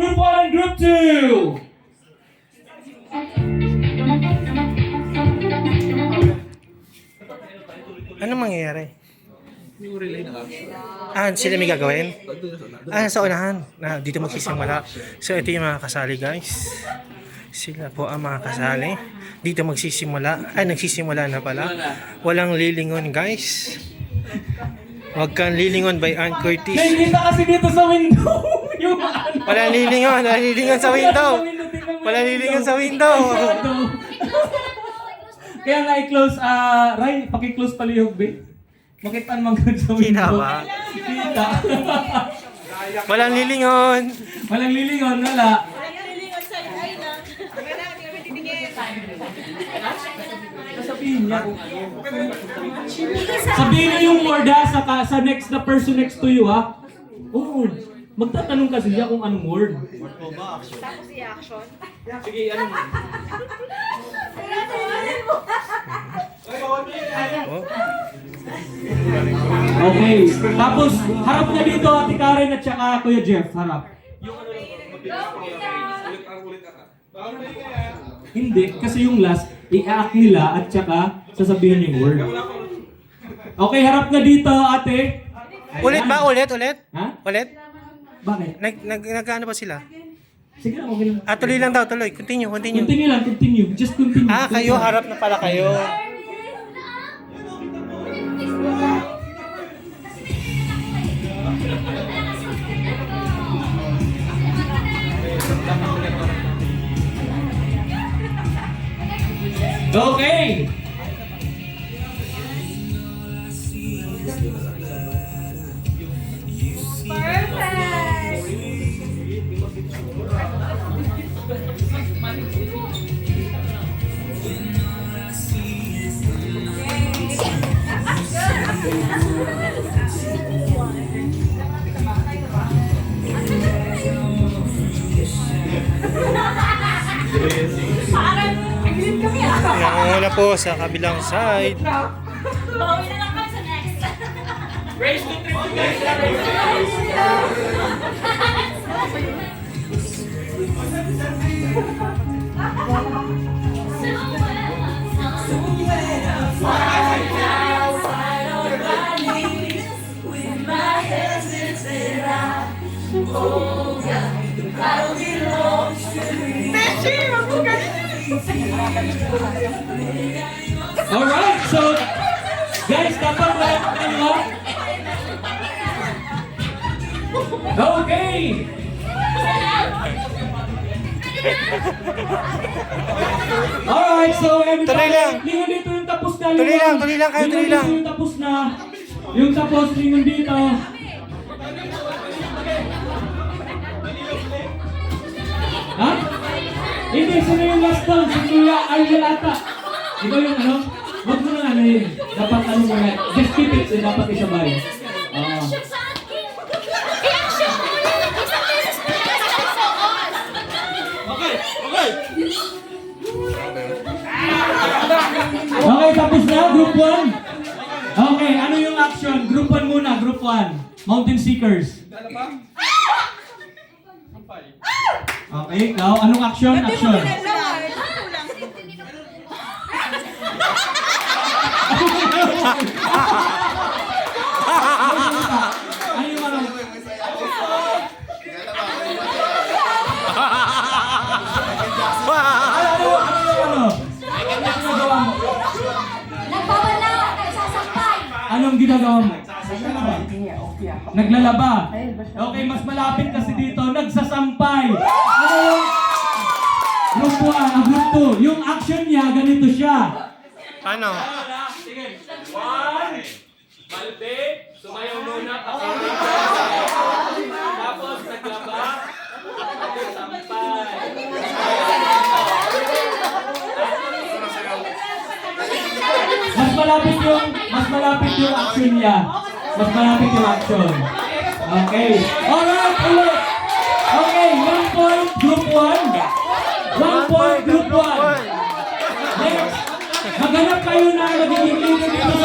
Group 1 and Group 2! Ano mangyayari? Sila may gagawin? Sa unahan. Dito magsisimula. So, ito yung mga kasali, guys. Sila po ang mga kasali. Dito magsisimula. Nagsisimula na pala. Walang lilingon, guys. Huwag kang lilingon by Ann Curtis. Nakikita kasi dito sa window. Yung ano. Walang lilingon. Walang lilingon sa window. Walang lilingon sa window. Kaya nga i-close, Ray, paki-close pala yung bed. Makitaan mang good sa window. Kita ba? Kita. Walang lilingon. Walang lilingon, wala. Sabihin niya. Sabihin niyo yung word ha, sa next na person next to you ha. Oo. Magtatanong kasi siya kung anong word. Tapos i-action. Sige, ano mo? Oh. Okay. Tapos, harap na dito, Ate Karen at saka Kuya Jeff. Harap. Hindi, kasi yung last, i-act nila at saka sasabihin yung word. Okay, harap na dito, ate. Ulit ba? Ulit? Ha? Ulit? Bakit? Nag-ano ba sila? Sige lang, okay lang. Tuloy lang daw, tuloy. Continue. Continue lang, continue. Just continue. Kayo, harap na pala kayo. Okay! Parang, aglit kami Yung una po sa kabilang side. Bawi na lang kami sa next. Raise to 3 guys. Alright, so guys, dapat wala ano? Okay. Alright, so everybody, Tuloy lang. lingon dito yung tapos na. Tuloy lang kayo, Lingon tuloy dito lang. yung tapos na. Yung tapos, lingon dito. Ha? Hindi, sino yung last down? Si Kuya Ariel ata. Ikaw yung ano? Huwag mo na ano yun. Dapat ano mo na. Just keep it. Dapat isabay. I-action sa akin. I-action mo yun. Isang beses mo na kasi sa on. Okay, tapos na. Group 1. Okay, ano yung action? Group 1 muna. Group 1. Mountain Seekers. Okay, ikaw. Anong action? Action. Ano yung ano? Nagbabala. Nagsasampay. Anong ginagawa mo? Naglalaba. Okay, mas malapit kasi dito. Nagsasampay. Ano yung group 1, group 2? Yung action niya, ganito siya. Ano? Sige. 1, balde, sumayaw muna, pakinig. Tapos naglaba, nagsasampay. Mas malapit yung action niya. Mas malapit yung action. Okay. Alright, ulit. Okay, 1 point, group 1. 1 point, group 1. Next, maghanap kayo na magiging leader dito sa